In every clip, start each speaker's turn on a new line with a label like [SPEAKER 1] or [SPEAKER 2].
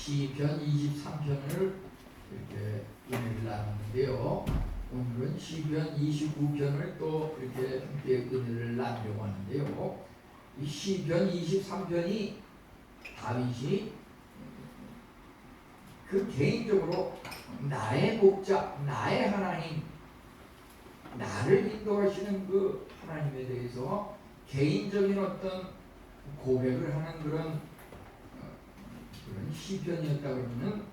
[SPEAKER 1] 시편 23편을 이렇게 은혜를 나누는데요. 오늘은 시편 29편을 또 이렇게 함께 은혜를 나누려고 하는데요. 이 시편 23편이 다윗이 그 개인적으로 나의 목자, 나의 하나님, 나를 인도하시는 그 하나님에 대해서 개인적인 어떤 고백을 하는 그런 시편이었다 그러면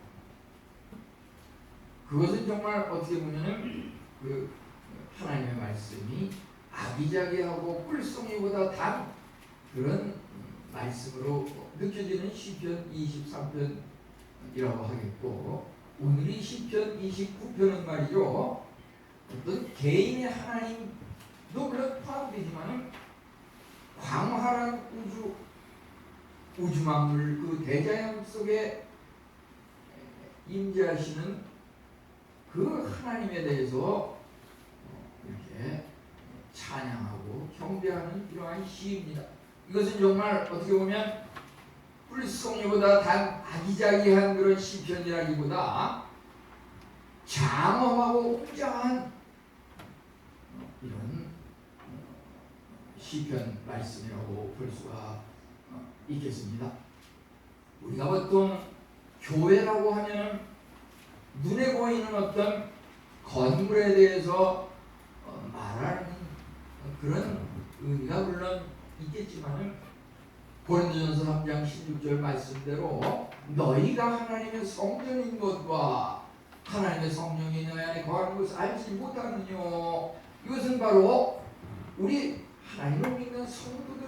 [SPEAKER 1] 그것은 정말 어떻게 보면은 그 하나님의 말씀이 아기자기하고 꿀송이보다 단 그런 말씀으로 느껴지는 시편 23편이라고 하겠고, 오늘이 시편 29편은 말이죠, 어떤 개인의 하나님도 물론 포함되지만 광활한 우주 만물 그 대자연 속에 임재하시는 그 하나님에 대해서 이렇게 찬양하고 경배하는 이러한 시입니다. 이것은 정말 어떻게 보면 뿔송이보다 단 아기자기한 그런 시편이라기보다 장엄하고 웅장한 이런 시편 말씀이라고 볼 수가 있겠습니다. 우리가 보통 교회라고 하면 눈에 보이는 어떤 건물에 대해서 말하는 그런 의미가 물론 있겠지만, 고린도전서 3장 16절 말씀대로 너희가 하나님의 성전인 것과 하나님의 성령이 너희 안에 거하는 것을 알지 못하느냐, 이것은 바로 우리 하나님을 믿는 성도들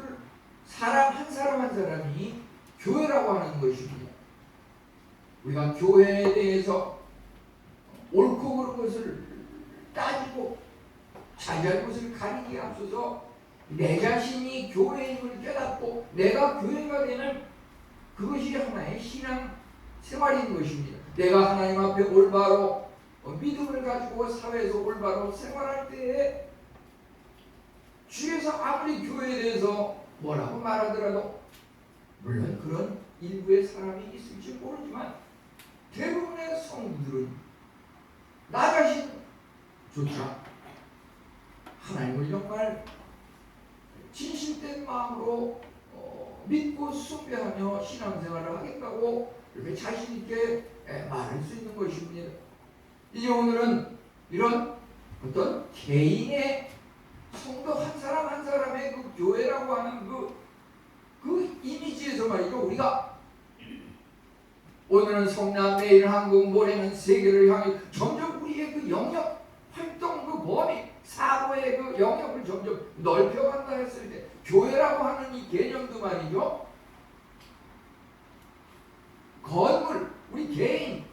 [SPEAKER 1] 사람 한 사람 한 사람이 교회라고 하는 것입니다. 우리가 교회에 대해서 옳고 그른 것을 따지고 잘잘못을 것을 가리기에 앞서서 내 자신이 교회임을 깨닫고 내가 교회가 되는 그것이 하나의 신앙 생활인 것입니다. 내가 하나님 앞에 올바로 믿음을 가지고 사회에서 올바로 생활할 때에 주에서 아무리 교회에 대해서 뭐라고 말하더라도, 물론 그런 일부의 사람이 있을지 모르지만 대부분의 성도들은 나 자신조차 하나님을 정말 진실된 마음으로 믿고 숭배하며 신앙생활을 하겠다고 이렇게 자신있게 말할 수 있는 것입니다. 이제 오늘은 이런 어떤 개인의 성도 한 사람 한 사람의 그 교회라고 하는 그 이미지에서 말이죠, 우리가 오늘은 성남, 내일 한국, 모레는 세계를 향해 점점 우리의 그 영역 활동 그 범위, 사고의 그 영역을 점점 넓혀간다 했을 때 교회라고 하는 이 개념도 말이죠, 건물, 우리 개인,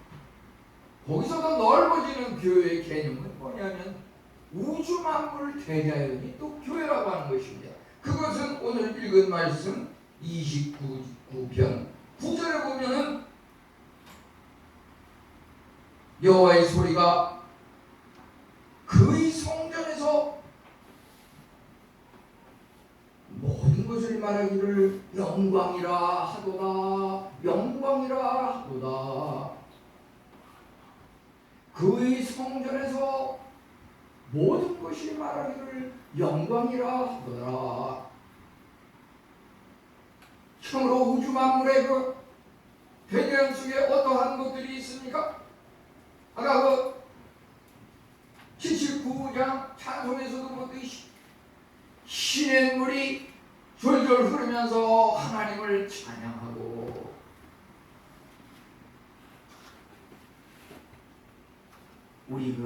[SPEAKER 1] 거기서 더 넓어지는 교회의 개념은 뭐냐면 우주 만물 대자연이 또 교회라고 하는 것입니다. 그것은 오늘 읽은 말씀 29편 9절에 보면은 여호와의 소리가 그의 성전에서 모든 것을 말하기를 영광이라 하도다, 영광이라 하도다. 그의 성전에서 모든 것이 말하기를 영광이라 하더라. 참으로 우주 만물의 그 대자연 속에 어떠한 것들이 있습니까? 아까 그 79장 찬송에서도 보듯이 신의 물이 졸졸 흐르면서 하나님을 찬양하고, 우리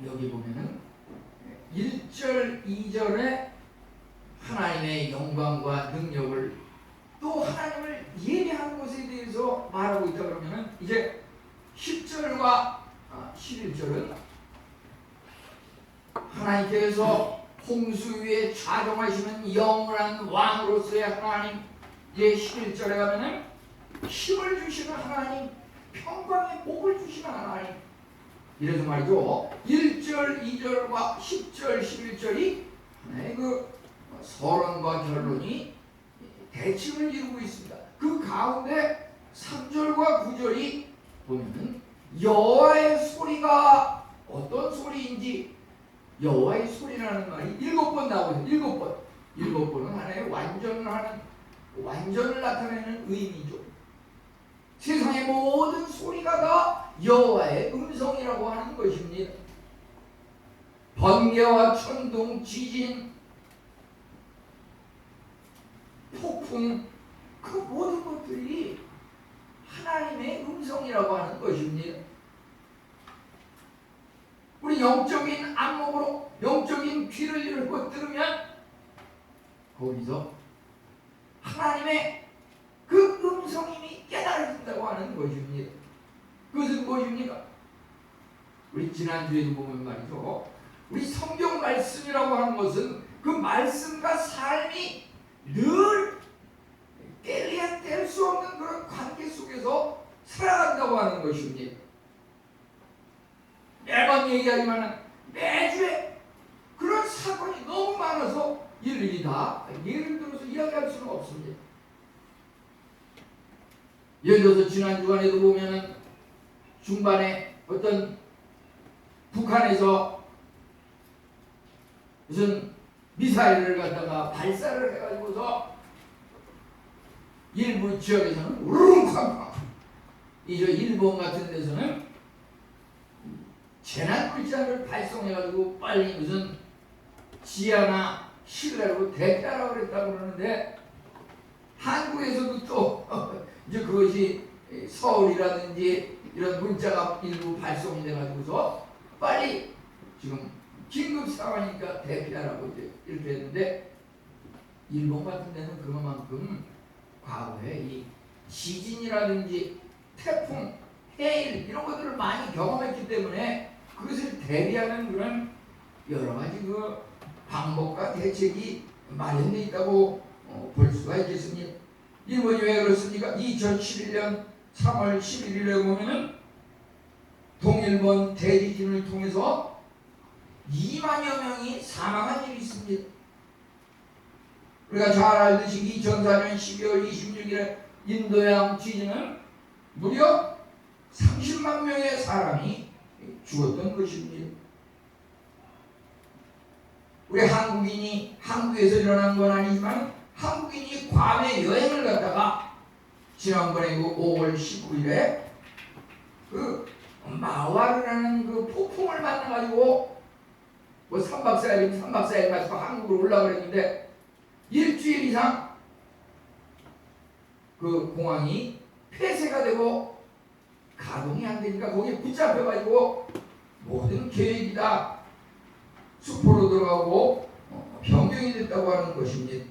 [SPEAKER 1] 여기 보면은 1절, 2절에 하나님의 영광과 능력을 또 하나님을 예배하는 것에 대해서 말하고 있다 그러면은, 이제 10절과 11절은 하나님께서 홍수 위에 좌정하시는 영원한 왕으로서의 하나님, 이제 11절에 가면은 힘을 주시는 하나님, 평강의 복을 주시는 하나님. 이래서 말이죠, 1절, 2절과 10절, 11절이 하나의 그 서론과 결론이 대칭을 이루고 있습니다. 그 가운데 3절 8절과 9절이 보면은 여호와의 소리가 어떤 소리인지, 여호와의 소리라는 말이 7번 나오거든요. 7번. 7번은 하나의 완전을 나타내는 의미죠. 세상의 모든 소리가 다 여호와의 음성이라고 하는 것입니다. 번개와 천둥, 지진, 폭풍, 그 모든 것들이 하나님의 음성이라고 하는 것입니다. 우리 영적인 안목으로 영적인 귀를 열고 들으면 거기서 하나님의 그 음성이 깨달아진다고 하는 것입니다. 그것은 무엇입니까? 우리 지난주에도 보면 말이죠, 우리 성경 말씀이라고 하는 것은 그 말씀과 삶이 늘 뗄래야 뗄 수 없는 그런 관계 속에서 살아간다고 하는 것입니다. 매번 얘기하지만 매주에 그런 사건이 너무 많아서 일일이 다 예를 들어서 이야기할 수는 없습니다. 예를 들어서 지난 주간에도 보면은 중반에 어떤 북한에서 무슨 미사일을 갖다가 발사를 해가지고서 일부 지역에서는 우르릉쾅쾅, 이저 일본 같은 데서는 재난불장을 발송해가지고 빨리 무슨 지하나 실내로 대피하라고 그랬다고 그러는데, 한국에서도 또 이제 그것이 서울이라든지 이런 문자가 일부 발송이 돼가지고서 빨리 지금 긴급 상황이니까 대피하라고 이렇게 했는데, 일본 같은 데는 그만큼 과거에 이 지진이라든지 태풍, 해일 이런 것들을 많이 경험했기 때문에 그것을 대비하는 그런 여러 가지 그 방법과 대책이 마련되어 있다고 볼 수가 있겠습니다. 일본이 왜 그렇습니까? 2011년 3월 11일에 보면은 동일본 대지진을 통해서 2만여 명이 사망한 일이 있습니다. 우리가 잘 알듯이 2004년 12월 26일에 인도양 지진은 무려 30만 명의 사람이 죽었던 것입니다. 우리 한국인이 한국에서 일어난 건 아니지만 한국인이 괌에 여행을 갔다가 지난번에 그 5월 19일에 그 마와르라는 그 폭풍을 만나가지고 뭐 3박 4일 가지고 한국으로 올라가랬는데 일주일 이상 그 공항이 폐쇄가 되고 가동이 안 되니까 거기에 붙잡혀가지고 모든 계획이 다 수포로 들어가고 변경이 됐다고 하는 것입니다.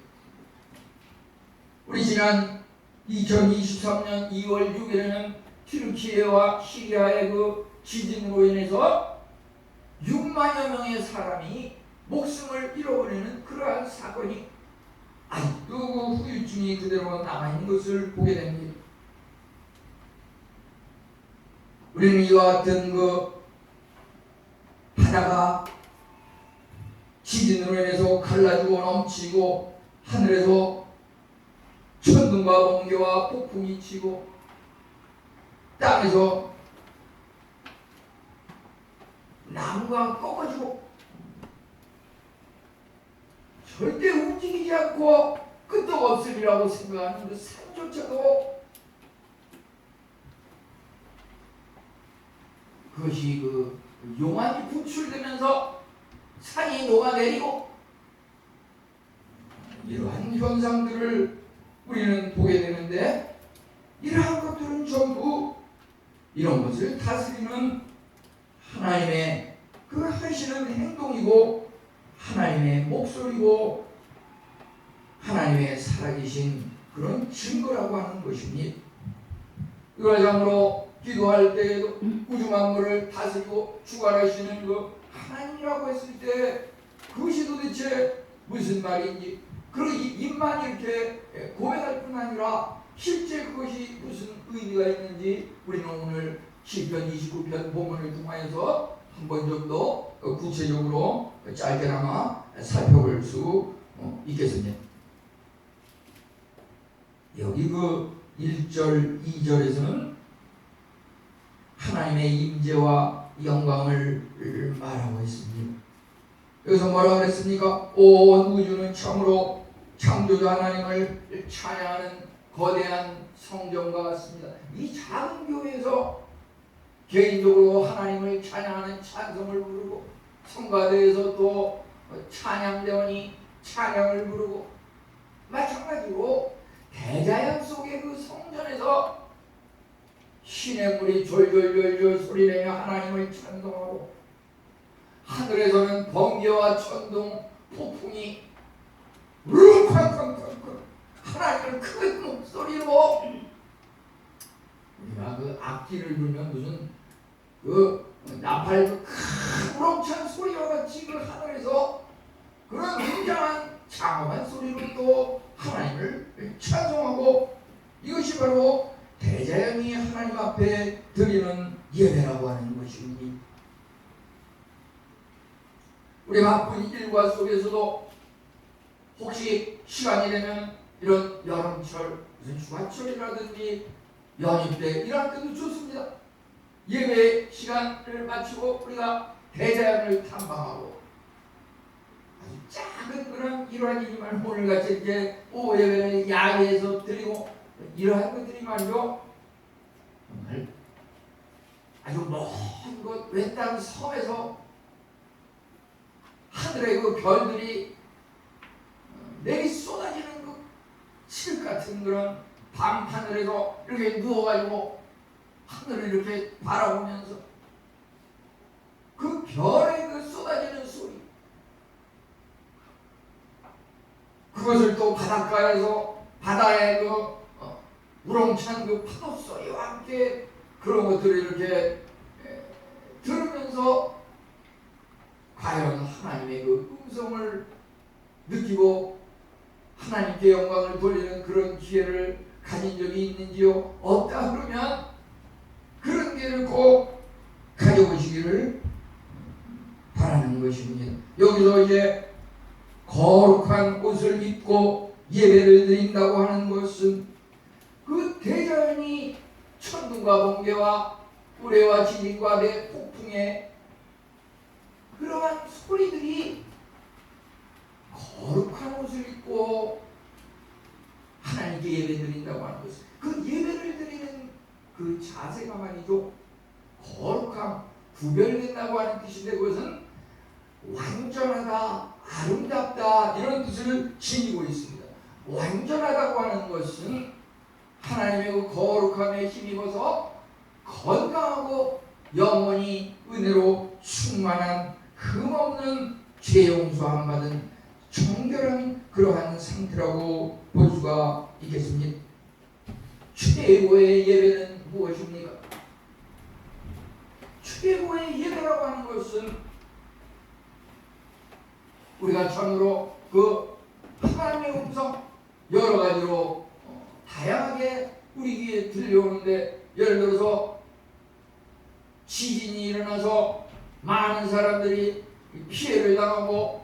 [SPEAKER 1] 우리 지난 2023년 2월 6일에는 튀르키예와 시리아의 그 지진으로 인해서 6만여 명의 사람이 목숨을 잃어버리는 그러한 사건이 아직도 그 후유증이 그대로 남아있는 것을 보게 됩니다. 우리는 이와 같은 그 바다가 지진으로 인해서 갈라지고 넘치고 하늘에서 천둥과 번개와 폭풍이 치고 땅에서 나무가 꺾어지고 절대 움직이지 않고 끄떡없으리라고 생각하는 그 산조차도 그것이 그 용암이 분출되면서 산이 녹아내리고 이러한 현상들을 우리는 보게 되는데, 이러한 것들은 전부 이런 것을 다스리는 하나님의 그 하시는 행동이고 하나님의 목소리고 하나님의 살아계신 그런 증거라고 하는 것입니다. 이걸 장으로 기도할 때에도 우주 만물을 다스리고 주관하시는 그 하나님이라고 했을 때 그것이 도대체 무슨 말인지, 그리고 입만 이렇게 고백할 뿐 아니라 실제 그것이 무슨 의미가 있는지 우리는 오늘 시편 29편 본문을 통하여서 한 번 정도 구체적으로 짧게나마 살펴볼 수 있겠습니다. 여기 그 1절, 2절에서는 하나님의 임재와 영광을 말하고 있습니다. 여기서 뭐라고 그랬습니까? 온 우주는 참으로 창조주 하나님을 찬양하는 거대한 성전과 같습니다. 이 작은 교회에서 개인적으로 하나님을 찬양하는 찬송을 부르고, 성가대에서 또 찬양대원이 찬양을 부르고, 마찬가지로 대자연 속의 그 성전에서 시냇물이 졸졸졸졸 소리내며 하나님을 찬송하고, 하늘에서는 번개와 천둥, 폭풍이 쿵쾅쿵쾅 하나님을 큰 목소리로, 우리가 그 악기를 불면 무슨 그 나팔 큰 우렁찬 소리와 같이 그 하늘에서 그런 굉장한 장엄한 소리로 또 하나님을 찬송하고, 이것이 바로 대자연이 하나님 앞에 드리는 예배라고 하는 것입니다. 우리 바쁜 일과 속에서도 혹시 시간이 되면 이런 여름철, 무슨 휴가철이라든지 연휴 때 이럴 때도 좋습니다. 예배 시간을 마치고 우리가 대자연을 탐방하고, 아주 작은 그런 일환이지만 오늘같이 이제 오후 예배는 야외에서 드리고, 이러한 것들이 말이죠, 정말 아주 먼 곳 외딴 섬에서 하늘의 그 별들이 내리 쏟아지는 그 실 같은 그런 밤 하늘에서 이렇게 누워가지고 하늘을 이렇게 바라보면서 그 별의 그 쏟아지는 소리, 그것을 또 바닷가에서 바다의 그 우렁찬 그 파도 소리와 함께 그런 것들을 이렇게 들으면서 과연 하나님의 그 음성을 느끼고 하나님께 영광을 돌리는 그런 기회를 가진 적이 있는지요? 없다 그러면 그런 기회를 꼭 가져보시기를 바라는 것입니다. 여기서 이제 거룩한 옷을 입고 예배를 드린다고 하는 것은 그 대자연이 천둥과 번개와 우레와 지진과 대폭풍의 그러한 소리들이 거룩한 옷을 입고 하나님께 예배드린다고 하는 것은, 그 예배를 드리는 그 자세가 말이죠, 거룩함, 구별된다고 하는 뜻인데, 그것은 완전하다, 아름답다, 이런 뜻을 지니고 있습니다. 완전하다고 하는 것은 하나님의 그 거룩함에 힘입어서 건강하고 영원히 은혜로 충만한 흠없는 죄 용서함 받은 정결한 그러한 상태라고 볼 수가 있겠습니다. 최고의 예배는 무엇입니까? 최고의 예배라고 하는 것은 우리가 참으로 그 하나님의 음성 여러 가지로 다양하게 우리 귀에 들려오는데, 예를 들어서 지진이 일어나서 많은 사람들이 피해를 당하고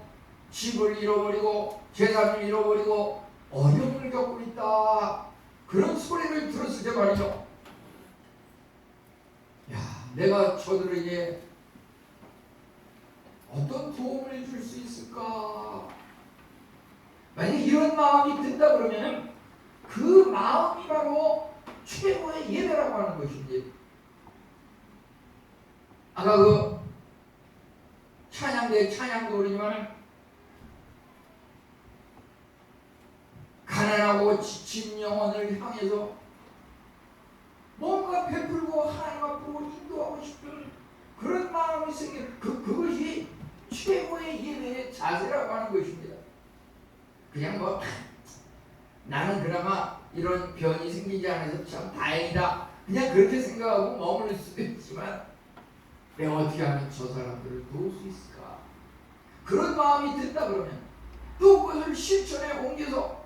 [SPEAKER 1] 집을 잃어버리고 재산을 잃어버리고 어려움을 겪고 있다, 그런 소리를 들었을 때 말이죠, 야, 내가 저들에게 어떤 도움을 줄 수 있을까? 만약 이런 마음이 든다 그러면 그 마음이 바로 최고의 예배라고 하는 것인지, 아까 그 찬양대 찬양도 그러지만 가난하고 지친 영혼을 향해서 뭔가 베풀고 하나님 앞으로 인도하고 싶은 그런 마음이 생긴 그것이 최고의 예배의 자세라고 하는 것입니다. 그냥 뭐 나는 그나마 이런 변이 생기지 않아서 참 다행이다, 그냥 그렇게 생각하고 머무를 수도 있지만, 내가 어떻게 하면 저 사람들을 도울 수 있을까, 그런 마음이 든다 그러면 또 그것을 실천에 옮겨서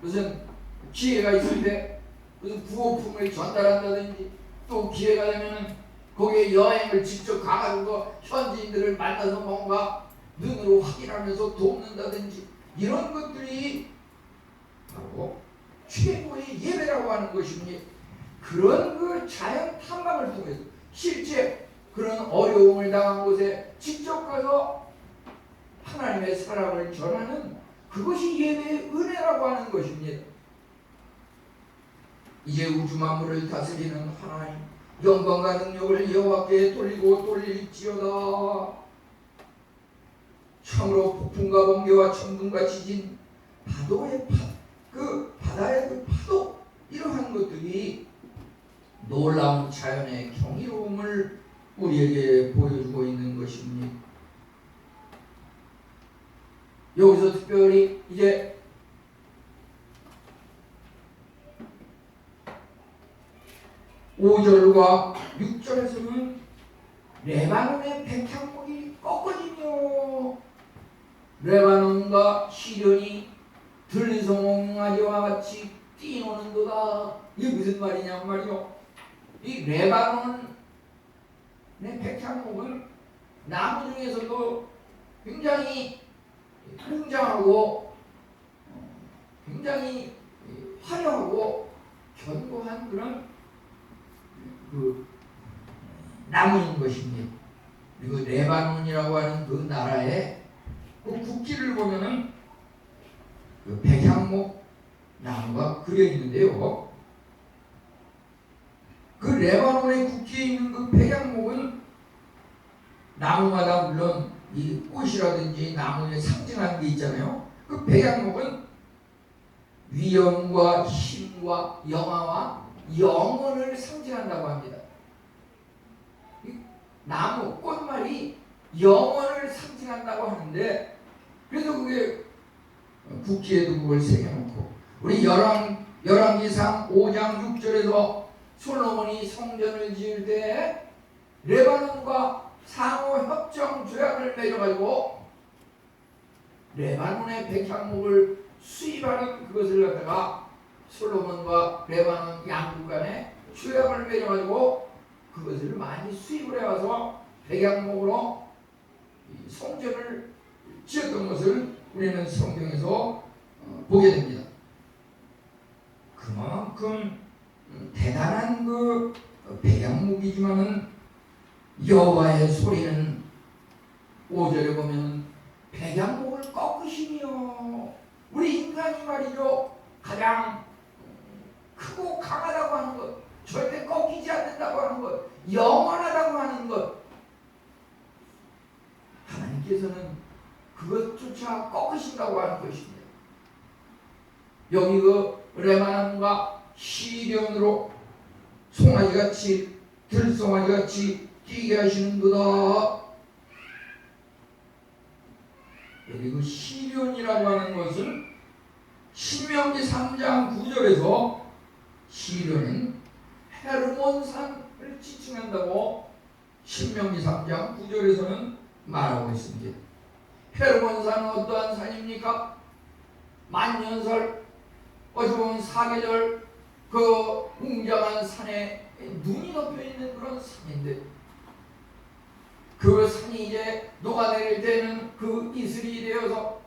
[SPEAKER 1] 무슨 기회가 있을 때 무슨 구호품을 전달한다든지, 또 기회가 되면 거기에 여행을 직접 가가지고 현지인들을 만나서 뭔가 눈으로 확인하면서 돕는다든지, 이런 것들이 바로 최고의 예배라고 하는 것입니다. 그런 그 자연 탐방을 통해서 실제 그런 어려움을 당한 곳에 직접 가서 하나님의 사랑을 전하는 그것이 예배의 은혜라고 하는 것입니다. 이제 우주 만물을 다스리는 하나님, 영광과 능력을 여호와께 돌리고 돌릴지어다. 참으로 폭풍과 번개와 천둥과 지진, 바다의 그 파도, 이러한 것들이 놀라운 자연의 경이로움을 우리에게 보여주고 있는 것입니다. 여기서 특별히 이제 5절과 6절에서는 레바논의 백향목이 꺾어지며 레바논과 시련이 들송아지와 같이 뛰노는도다. 이게 무슨 말이냐 말이요. 이 레바논의 백향목은 나무 중에서도 굉장히 웅장하고 굉장히 화려하고 견고한 그런 그 나무인 것입니다. 그리고 레바논이라고 하는 그 나라의 그 국기를 보면은 그 백향목 나무가 그려 있는데요. 그 레바논의 국기에 있는 그 백향목은 나무마다 물론 이 꽃이라든지 나무에 상징하는 게 있잖아요. 그 백향목은 위엄과 힘과 영화와 영혼을 상징한다고 합니다. 이 나무, 꽃말이 영혼을 상징한다고 하는데, 그래서 그게 국기에도 그걸 새겨놓고, 우리 열왕기상 5장 6절에서 솔로몬이 성전을 지을 때 레바논과 상호 협정 조약을 맺어가지고 레바논의 백향목을 수입하는 그것을 갖다가 솔로몬과 레바논 양국 간에 조약을 맺어가지고 그것을 많이 수입을 해와서 백향목으로 성전을 지었던 것을 우리는 성경에서 보게 됩니다. 그만큼 대단한 그 백향목이지만은 여호와의 소리는 5절에 보면 백향목을 꺾으시며, 우리 인간이 말이죠, 가장 크고 강하다고 하는 것, 절대 꺾이지 않는다고 하는 것, 영원하다고 하는 것, 하나님께서는 그것조차 꺾으신다고 하는 것입니다. 여기 그 레바논과 시련으로 송아지같이 들송아지같이 뛰게 하시는구나. 여기 그 시련이라고 하는 것은 신명기 3장 9절에서 시련은 헤르몬산을 지칭한다고 신명기 3장 9절에서는 말하고 있습니다. 헤르몬산은 어떠한 산입니까? 만년설, 어찌 보면 사계절 그 웅장한 산에 눈이 덮여 있는 그런 산인데, 그 산이 이제 녹아내릴 때는 그 이슬이 되어서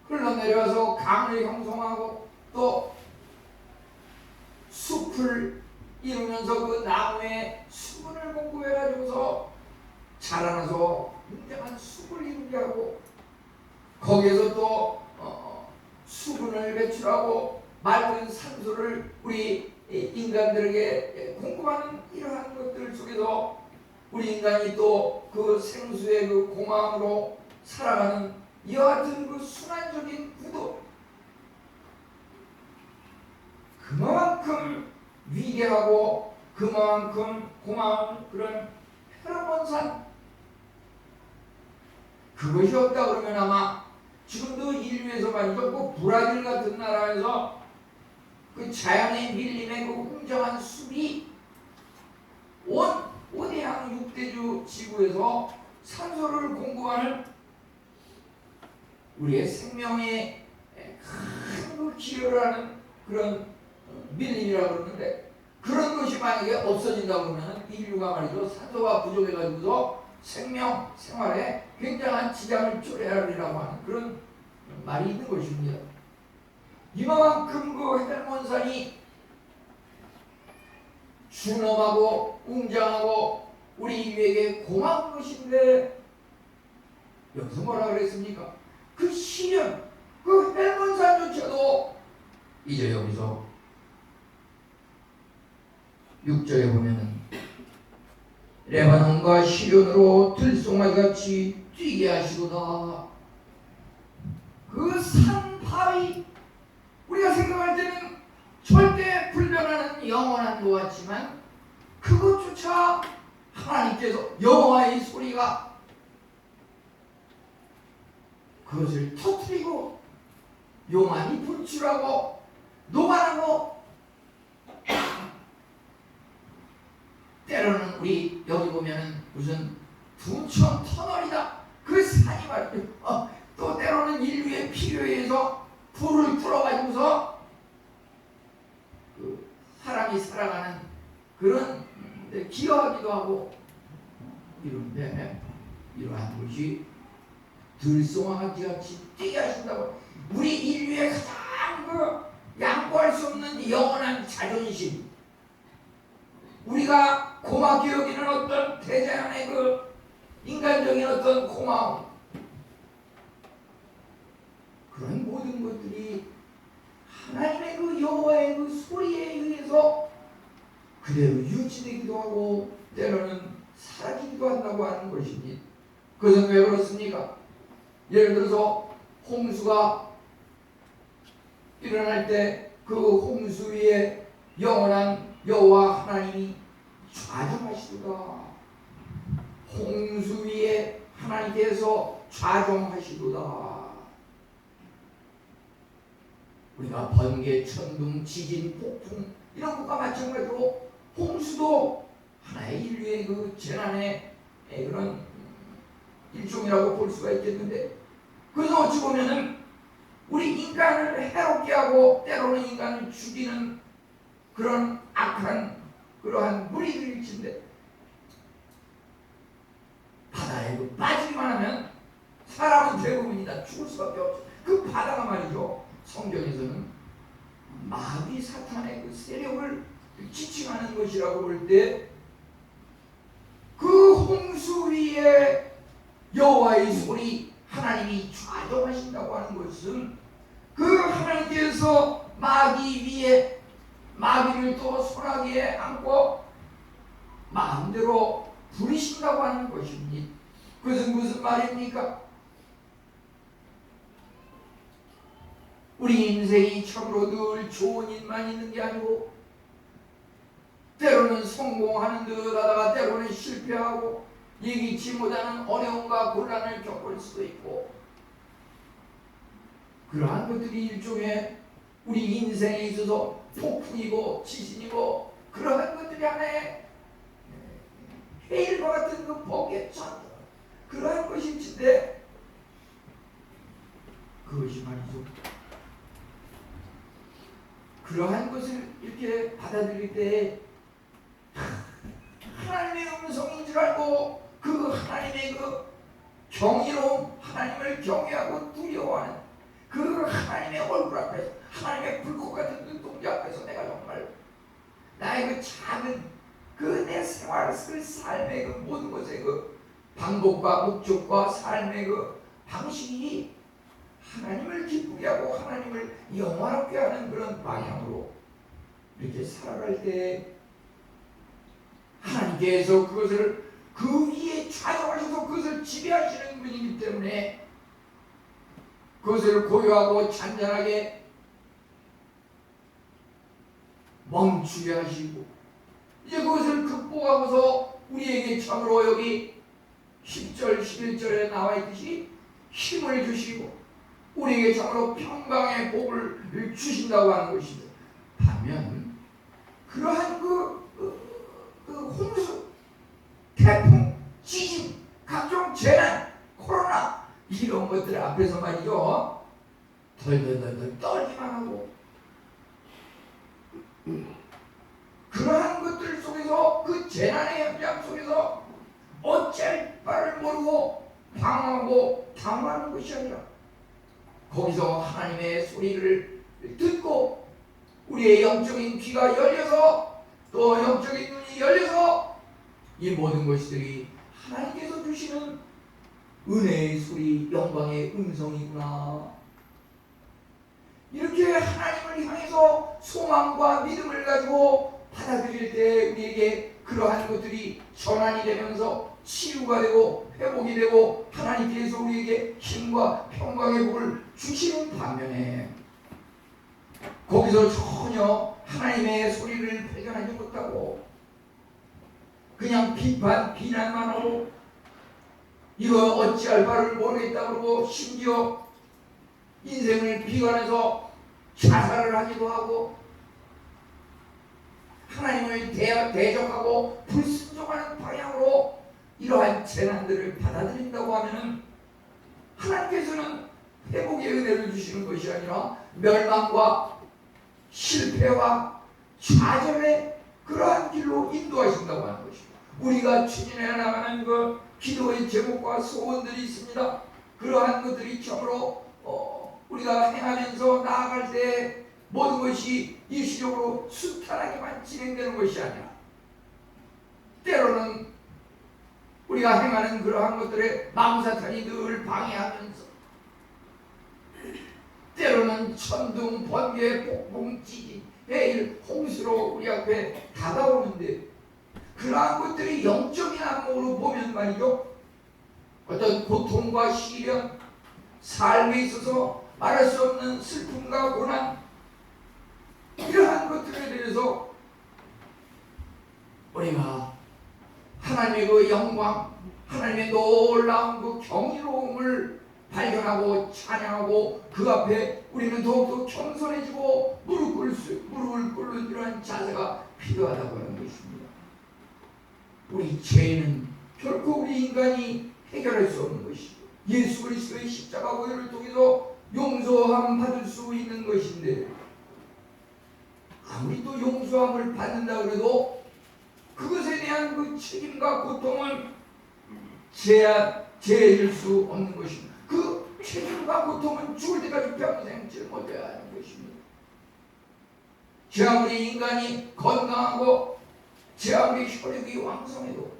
[SPEAKER 1] 흘러내려서 강을 형성하고 또 숲을 이루면서 그 나무에 수분을 공급해 가지고서 자라나서 웅장한 숲을 이루게 하고, 거기에서 또 수분을 배출하고 맑은 산소를 우리 인간들에게 공급하는 이러한 것들 속에서 우리 인간이 또 그 생수의 그 공항으로 살아가는 이와 같은 그 순환적인 구도, 그만큼 위대하고 그만큼 고마운 그런 헤르몬산, 그것이 없다 그러면 아마 지금도 인류에서 말이죠, 그 브라질 같은 나라에서 그 자연의 밀림의 그 웅장한 숲이 온 오대양 6대주 지구에서 산소를 공급하는 우리의 생명에 큰 기여를 하는 그런 밀림이라고 그러는데, 그런 것이 만약에 없어진다고 그러면 인류가 말이죠, 산소가 부족해가지고서 생명, 생활에 굉장한 지장을 초래하리라고 하는 그런 말이 있는 것입니다. 이만큼 그 헤르몬산이 준엄하고 웅장하고 우리 인류에게 고마운 것인데 여기서 뭐라 그랬습니까? 그 시련, 그 헬몬산조차도 이제 여기서 6절에 보면은 레바논과 시련으로 들송아지같이 뛰게 하시도다. 그 산바위, 우리가 생각할 때는 절대 불변하는 영원한 것 같지만 그것조차 하나님께서 여호와의 소리가 그것을 터뜨리고 용암이 분출하고 녹아나고, 때로는 우리 여기 보면은 무슨 둔천 터널이다 그 산이 말이죠. 또 때로는 인류의 필요에 의해서 불을 뚫어가지고서 그 사람이 살아가는 그런 데 기여하기도 하고 이런데, 이러한 것이 들송아지같이 뛰게 하신다고. 우리 인류의 가장 그 양보할 수 없는 영원한 자존심, 우리가 고맙게 여기는 어떤 대자연의 그 인간적인 어떤 고마움, 그런 모든 것들이 하나님의 그 여호와의 그 소리에 의해서 그대로 유지되기도 하고 때로는 사라지기도 한다고 하는 것입니다. 그것은 왜 그렇습니까? 예를 들어서 홍수가 일어날 때 그 홍수 위에 영원한 여호와 하나님이 좌정하시도다. 홍수 위에 하나님께서 좌정하시도다. 우리가 번개, 천둥, 지진, 폭풍 이런 것과 마찬가지로 홍수도 하나의 인류의 그 재난의 그런 일종이라고 볼 수가 있겠는데, 그래서 어찌 보면은 우리 인간을 해롭게 하고 때로는 인간을 죽이는 그런 악한 그러한 무리들일진데, 바다에 그 빠지기만 하면 사람은 대부분이다 죽을 수밖에 없어. 그 바다가 말이죠, 성경에서는 마귀 사탄의 그 세력을 지칭하는 것이라고 볼 때, 그 홍수 위에 여호와의 소리, 하나님이 좌정하신다고 하는 것은 그 하나님께서 마귀 위에 마귀를 또 소나기에 안고 마음대로 부리신다고 하는 것입니다. 그것은 무슨 말입니까? 우리 인생이 참으로 늘 좋은 일만 있는 게 아니고 때로는 성공하는 듯 하다가 때로는 실패하고 예기치 못하는 어려움과 곤란을 겪을 수도 있고, 그러한 것들이 일종의 우리 인생에 있어서 폭풍이고 지진이고 그러한 것들이 하나의 해일과 같은 그 번개천, 그러한 것일진데, 그것이 말이죠, 그러한 것을 이렇게 받아들일 때 하나님의 음성인 줄 알고 그 하나님의 그 경이로움, 하나님을 경외하고 두려워하는 그 하나님의 얼굴 앞에서, 하나님의 불꽃 같은 눈동자 앞에서 내가 정말 나의 그 작은 그 내 생활, 그 삶의 그 모든 것의 그 방법과 목적과 삶의 그 방식이 하나님을 기쁘게 하고 하나님을 영화롭게 하는 그런 방향으로 이렇게 살아갈 때, 하나님께서 그것을 그 위에 좌정하셔서 그것을 지배하시는 분이기 때문에 그것을 고요하고 잔잔하게 멈추게 하시고, 이제 그것을 극복하고서 우리에게 참으로 여기 10절 11절에 나와 있듯이 힘을 주시고 우리에게 참으로 평강의 복을 주신다고 하는 것이죠. 반면 그러한 홍수, 태풍, 지진, 각종 재난, 코로나 이런 것들 앞에서 말이죠, 덜덜덜 떨기만 하고 그러한 것들 속에서, 그 재난의 현장 속에서 어쩔 바를 모르고 방황하고 당황하는 것이 아니라 거기서 하나님의 소리를 듣고 우리의 영적인 귀가 열려서 또 영적인 이 모든 것들이 하나님께서 주시는 은혜의 소리, 영광의 음성이구나. 이렇게 하나님을 향해서 소망과 믿음을 가지고 받아들일 때 우리에게 그러한 것들이 전환이 되면서 치유가 되고 회복이 되고 하나님께서 우리에게 힘과 평강의 복을 주시는 반면에 거기서 전혀 하나님의 소리를 발견하지 못하고 그냥 비판, 비난만 하고 이거 어찌할 바를 모르겠다 그러고 심지어 인생을 비관해서 자살을 하기도 하고 하나님을 대적하고 불순종하는 방향으로 이러한 재난들을 받아들인다고 하면 하나님께서는 회복의 은혜를 주시는 것이 아니라 멸망과 실패와 좌절의 그러한 길로 인도하신다고 하는 것입니다. 우리가 추진해 나가는 그 기도의 제목과 소원들이 있습니다. 그러한 것들이 참으로 우리가 행하면서 나아갈 때 모든 것이 일시적으로 순탄하게만 진행되는 것이 아니라 때로는 우리가 행하는 그러한 것들에 마음사탄이 늘 방해하면서 때로는 천둥, 번개, 폭풍, 지진, 해일, 홍수로 우리 앞에 다가오는데 그러한 것들이 영적인 안목으로 보면 말이죠, 어떤 고통과 시련, 삶에 있어서 말할 수 없는 슬픔과 고난, 이러한 것들에 대해서 우리가 하나님의 그 영광, 하나님의 놀라운 그 경이로움을 발견하고 찬양하고 그 앞에 우리는 더욱더 겸손해지고 무릎을 꿇는 이러한 자세가 필요하다고 하는 것입니다. 우리 죄는 결코 우리 인간이 해결할 수 없는 것이고 예수 그리스도의 십자가 보혈을 통해서 용서함 받을 수 있는 것인데 아무리 또 용서함을 받는다 그래도 그것에 대한 그 책임과 고통은 제해질 수 없는 것입니다. 그 책임과 고통은 죽을 때까지 평생 짊어져야 하는 것입니다. 제 아무리 인간이 건강하고 제 아무리 혈육이 왕성해도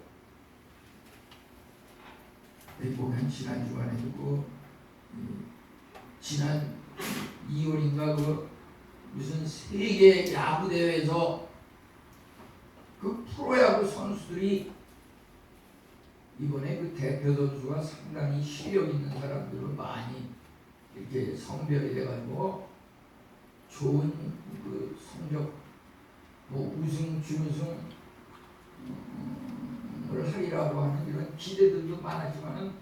[SPEAKER 1] 보면 지난 주간에도 지난 2월인가 무슨 세계 야구 대회에서 그 프로야구 선수들이 이번에 그 대표 선수가 상당히 실력 있는 사람들을 많이 이렇게 성별이 돼가지고 좋은 그 성적 우승 준우승을 하리라고 하는 이런 기대들도 많았지만은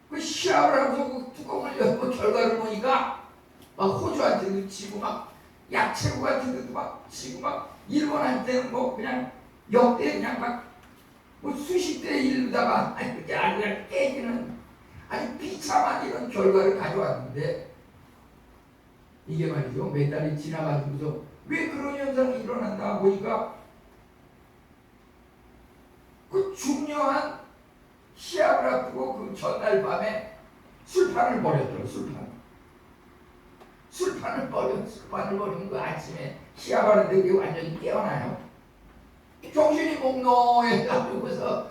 [SPEAKER 1] 그 시합을 하고서 그 뚜껑을 열고 결과를 보니까 막 호주한테도 지고 막 약체국한테도 막 지고 막 일본한테는 그냥 역대 그냥 막 수십 대 1다가 그렇게 아니라 깨지는 아주 비참한 이런 결과를 가져왔는데 이게 말이죠. 몇 달이 지나가지고서 왜 그런 현상이 일어난다 보니까 그 중요한 시합을 앞두고 그 전날 밤에 술판을 벌였더라고요. 술판을 벌이면 그 아침에 시합하는데 그게 완전히 깨어나요. 정신이 몽롱해가지고서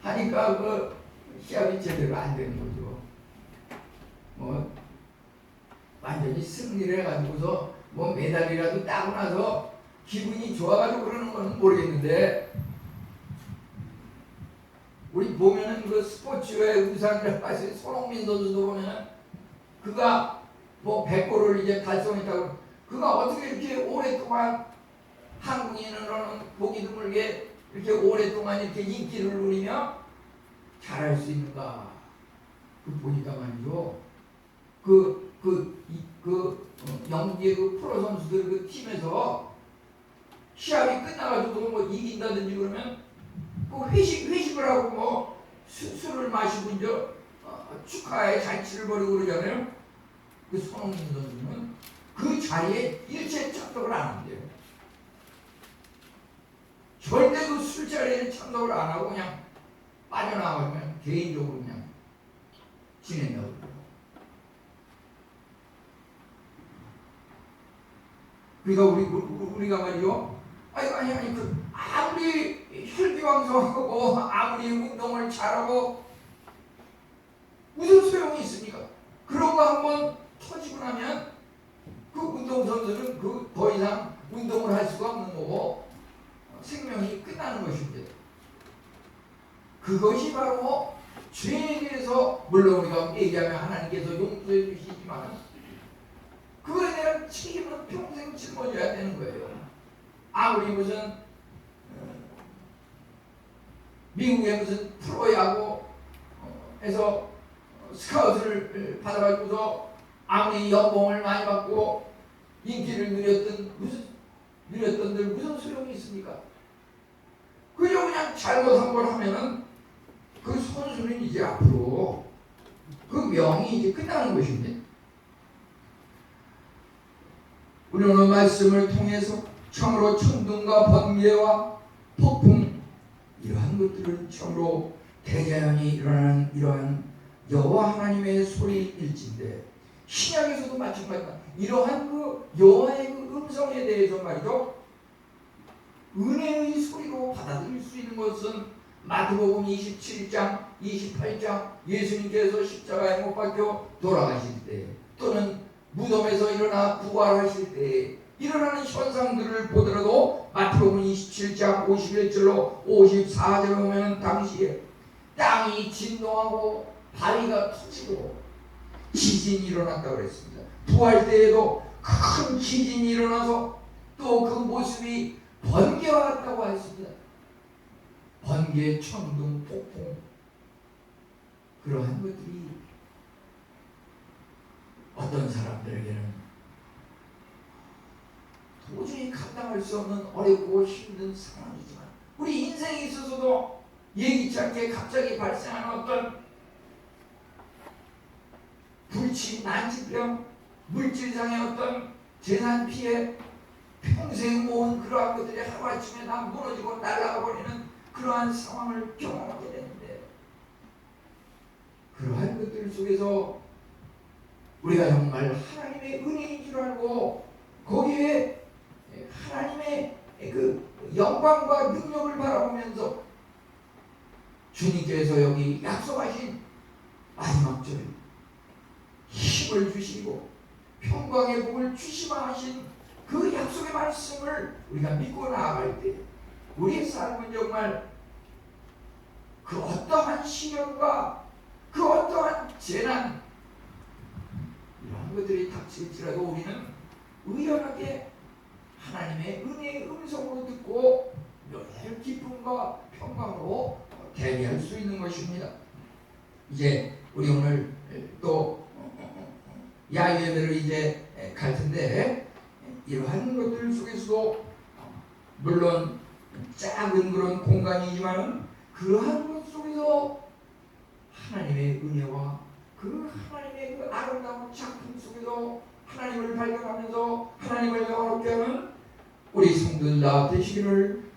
[SPEAKER 1] 하니까 그 시합이 제대로 안 되는 거죠. 완전히 승리를 해가지고서 메달이라도 따고 나서 기분이 좋아가지고 그러는 건 모르겠는데 우리 보면은 그 스포츠의 우상이라고 하시는 손흥민 선수도 보면은 그가 100골을 이제 달성했다고 그가 어떻게 이렇게 오랫동안 한국인으로는 보기 드물게 이렇게 오랫동안 이렇게 인기를 누리며 잘할 수 있는가? 보니까 말이죠. 영국의 그 프로 선수들 그 팀에서 시합이 끝나가지고 이긴다든지 그러면 그 회식을 하고 술을 마시고 이제 축하의 잔치를 벌이고 그러잖아요. 그 손흥민 선수는 그 자리에 일체 참석을 안 한대요. 절대 그 술자리에는 참석을 안 하고 그냥 빠져나가고 그냥 개인적으로 그냥 지낸다고. 그러니까 우리가 말이요 아니 그 아무리 혈기왕성하고 아무리 운동을 잘하고 무슨 소용이 있습니까? 그런 거 한번 터지고 나면 그 운동선수는 그 더 이상 운동을 할 수가 없는 거고 생명이 끝나는 것입니다. 그것이 바로 죄에 대해서 물론 우리가 얘기하면 하나님께서 용서해 주시지만 그거에 대한 책임은 평생 짊어져야 되는 거예요. 아무리 무슨 미국의 무슨 프로야구 해서 스카우트를 받아가지고서 아무리 연봉을 많이 받고 인기를 누렸던들 무슨 소용이 있습니까? 그저 그냥 잘못한 걸 하면은 그 선수는 이제 앞으로 그 명이 이제 끝나는 것입니다. 우리 오늘 말씀을 통해서 참으로 천둥과 번개와 폭풍 이러한 것들은 참으로 대자연이 일어나는 이러한 여호와 하나님의 소리일진데 신약에서도 마찬가지입니다. 이러한 그 여호와의 그 음성에 대해서 말이죠. 은혜의 소리로 받아들일 수 있는 것은 마태복음 27장, 28장 예수님께서 십자가에 못 박혀 돌아가실 때 또는 무덤에서 일어나 부활하실 때 일어나는 현상들을 보더라도 마태복음 27장 51절로 54절에 보면 당시에 땅이 진동하고 바위가 터지고 지진이 일어났다고 그랬습니다. 부활 때에도 큰 지진이 일어나서 또 그 모습이 번개와 같다고 했습니다. 번개, 천둥, 폭풍 그러한 것들이 어떤 사람들에게는 도저히 감당할 수 없는 어렵고 힘든 상황이지만 우리 인생에 있어서도 예기치 않게 갑자기 발생하는 어떤 불치, 난치병, 물질상의 어떤 재산 피해 평생 모은 그러한 것들이 하루아침에 다 무너지고 날아가 버리는 그러한 상황을 경험하게 되는데 그러한 것들 속에서 우리가 정말 하나님의 은혜인 줄 알고 거기에 하나님의 그 영광과 능력을 바라보면서 주님께서 여기 약속하신 마지막 절 힘을 주시고 평강의 복을 주시마 하신 그 약속의 말씀을 우리가 믿고 나아갈 때 우리의 삶은 정말 그 어떠한 시련과 그 어떠한 재난 이런 것들이 닥칠지라도 우리는 의연하게 하나님의 은혜의 음성으로 듣고 늘 기쁨과 평강으로 대비할 수 있는 것입니다. 이제 우리 오늘 또 야외 예배를 이제 갈 텐데 이러한 것들 속에서도 물론 작은 그런 공간이지만 그러한 것 속에서 하나님의 은혜와 그 하나님의 그 아름다운 작품 속에서 하나님을 발견하면서 하나님을 영화롭게 하는 우리 성도들 다 되시기를